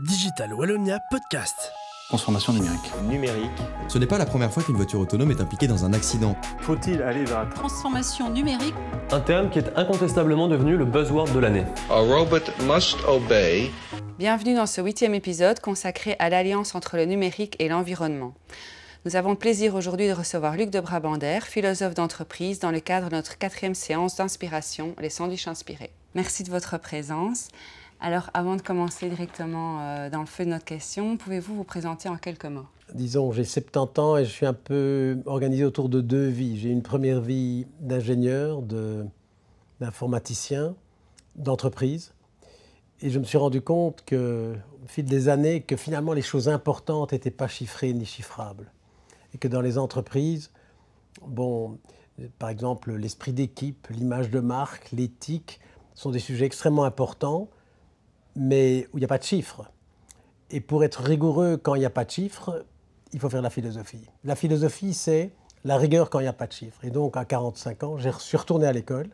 Digital Wallonia Podcast. Transformation numérique. Numérique. Ce n'est pas la première fois qu'une voiture autonome est impliquée dans un accident. Faut-il aller vers la transformation numérique? Un terme qui est incontestablement devenu le buzzword de l'année. A robot must obey. Bienvenue dans ce 8e épisode consacré à l'alliance entre le numérique et l'environnement. Nous avons le plaisir aujourd'hui de recevoir Luc de Brabander, philosophe d'entreprise, dans le cadre de notre 4e séance d'inspiration, les sandwichs inspirés. Merci de votre présence. Alors, avant de commencer directement dans le feu de notre question, pouvez-vous vous présenter en quelques mots? Disons, j'ai 70 ans et je suis un peu organisé autour de deux vies. J'ai une première vie d'ingénieur, d'informaticien, d'entreprise. Et je me suis rendu compte au fil des années, que finalement les choses importantes n'étaient pas chiffrées ni chiffrables. Et que dans les entreprises, par exemple, l'esprit d'équipe, l'image de marque, l'éthique, sont des sujets extrêmement importants, mais où il n'y a pas de chiffres. Et pour être rigoureux quand il n'y a pas de chiffres, il faut faire la philosophie. La philosophie, c'est la rigueur quand il n'y a pas de chiffres. Et donc, à 45 ans, je suis retourné à l'école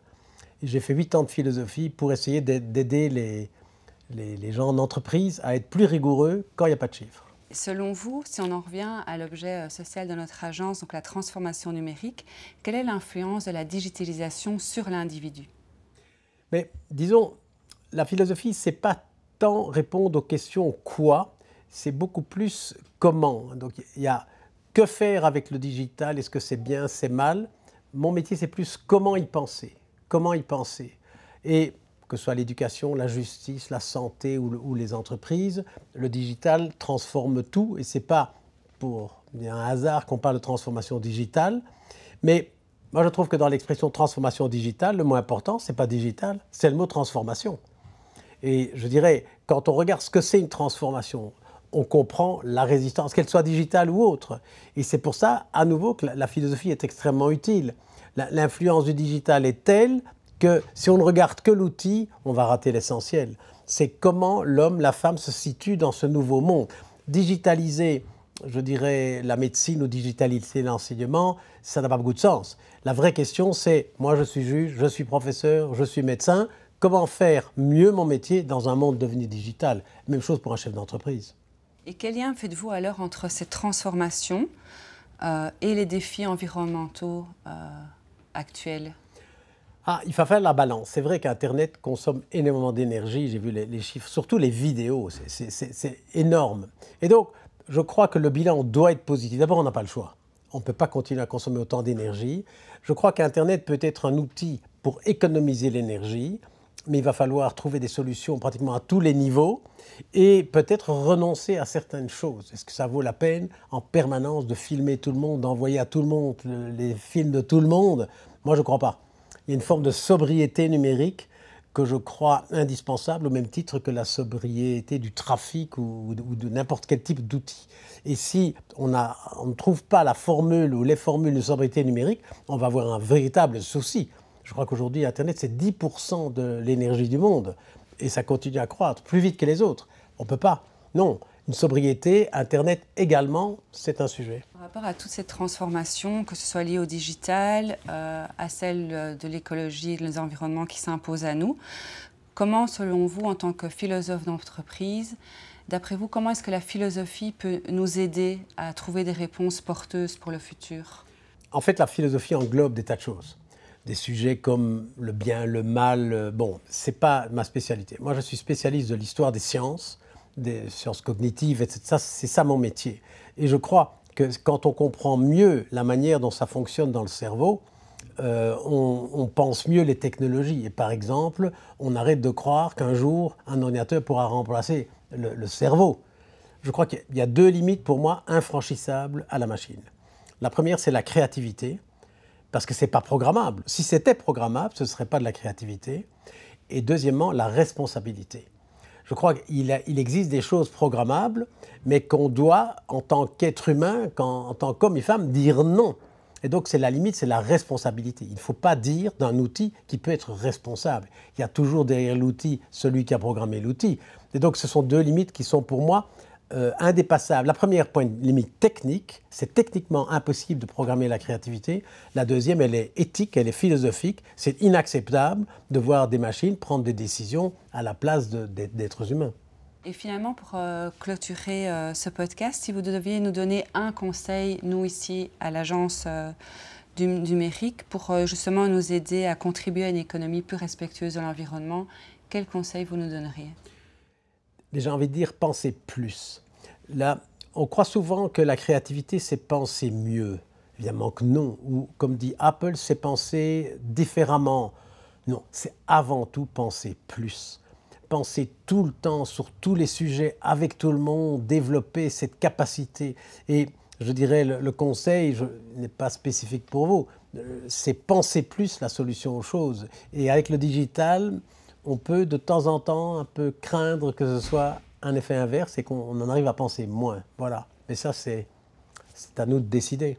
et j'ai fait 8 ans de philosophie pour essayer d'aider les gens en entreprise à être plus rigoureux quand il n'y a pas de chiffres. Selon vous, si on en revient à l'objet social de notre agence, donc la transformation numérique, quelle est l'influence de la digitalisation sur l'individu? Mais disons, la philosophie, ce n'est pas tant répondre aux questions quoi, c'est beaucoup plus comment. Donc il y a que faire avec le digital, est-ce que c'est bien, c'est mal. Mon métier, c'est plus comment y penser. Comment y penser. Et que ce soit l'éducation, la justice, la santé ou les entreprises, le digital transforme tout. Et ce n'est pas pour un hasard qu'on parle de transformation digitale. Mais moi, je trouve que dans l'expression transformation digitale, le mot important, ce n'est pas digital, c'est le mot transformation. Et je dirais, quand on regarde ce que c'est une transformation, on comprend la résistance, qu'elle soit digitale ou autre. Et c'est pour ça, à nouveau, que la philosophie est extrêmement utile. L'influence du digital est telle que si on ne regarde que l'outil, on va rater l'essentiel. C'est comment l'homme, la femme se situent dans ce nouveau monde. Digitaliser, je dirais, la médecine ou digitaliser l'enseignement, ça n'a pas beaucoup de sens. La vraie question, c'est, moi je suis juge, je suis professeur, je suis médecin, comment faire mieux mon métier dans un monde devenu digital? Même chose pour un chef d'entreprise. Et quel lien faites-vous alors entre cette transformation et les défis environnementaux actuels? Il faut faire la balance. C'est vrai qu'Internet consomme énormément d'énergie. J'ai vu les chiffres, surtout les vidéos, c'est énorme. Et donc, je crois que le bilan doit être positif. D'abord, on n'a pas le choix. On ne peut pas continuer à consommer autant d'énergie. Je crois qu'Internet peut être un outil pour économiser l'énergie, mais il va falloir trouver des solutions pratiquement à tous les niveaux et peut-être renoncer à certaines choses. Est-ce que ça vaut la peine en permanence de filmer tout le monde, d'envoyer à tout le monde les films de tout le monde? Moi, je ne crois pas. Il y a une forme de sobriété numérique que je crois indispensable au même titre que la sobriété du trafic ou de n'importe quel type d'outil. Et si on ne trouve pas la formule ou les formules de sobriété numérique, on va avoir un véritable souci. Je crois qu'aujourd'hui, Internet, c'est 10% de l'énergie du monde. Et ça continue à croître plus vite que les autres. On ne peut pas. Non, une sobriété, Internet également, c'est un sujet. Par rapport à toute cette transformation, que ce soit liée au digital, à celle de l'écologie et de l'environnement qui s'impose à nous, comment, selon vous, en tant que philosophe d'entreprise, d'après vous, comment est-ce que la philosophie peut nous aider à trouver des réponses porteuses pour le futur? En fait, la philosophie englobe des tas de choses. Des sujets comme le bien, le mal, ce n'est pas ma spécialité. Moi, je suis spécialiste de l'histoire des sciences cognitives, etc. C'est ça mon métier. Et je crois que quand on comprend mieux la manière dont ça fonctionne dans le cerveau, on pense mieux les technologies. Et par exemple, on arrête de croire qu'un jour, un ordinateur pourra remplacer le cerveau. Je crois qu'il y a deux limites pour moi infranchissables à la machine. La première, c'est la créativité. Parce que ce n'est pas programmable. Si c'était programmable, ce ne serait pas de la créativité. Et deuxièmement, la responsabilité. Je crois qu'il existe des choses programmables, mais qu'on doit, en tant qu'être humain, en tant qu'homme et femme, dire non. Et donc, c'est la limite, c'est la responsabilité. Il ne faut pas dire d'un outil qui peut être responsable. Il y a toujours derrière l'outil celui qui a programmé l'outil. Et donc, ce sont deux limites qui sont pour moi indépassable. La première, point limite technique, c'est techniquement impossible de programmer la créativité. La deuxième, elle est éthique, elle est philosophique. C'est inacceptable de voir des machines prendre des décisions à la place d'êtres humains. Et finalement, pour clôturer ce podcast, si vous deviez nous donner un conseil, nous ici à l'agence du numérique, pour justement nous aider à contribuer à une économie plus respectueuse de l'environnement, quel conseil vous nous donneriez? J'ai envie de dire penser plus. Là, on croit souvent que la créativité, c'est penser mieux. Évidemment que non. Ou comme dit Apple, c'est penser différemment. Non, c'est avant tout penser plus. Penser tout le temps sur tous les sujets avec tout le monde, développer cette capacité. Et je dirais, le conseil n'est pas spécifique pour vous, c'est penser plus la solution aux choses. Et avec le digital, on peut de temps en temps un peu craindre que ce soit un effet inverse et qu'on en arrive à penser moins. Voilà. Mais ça, c'est à nous de décider.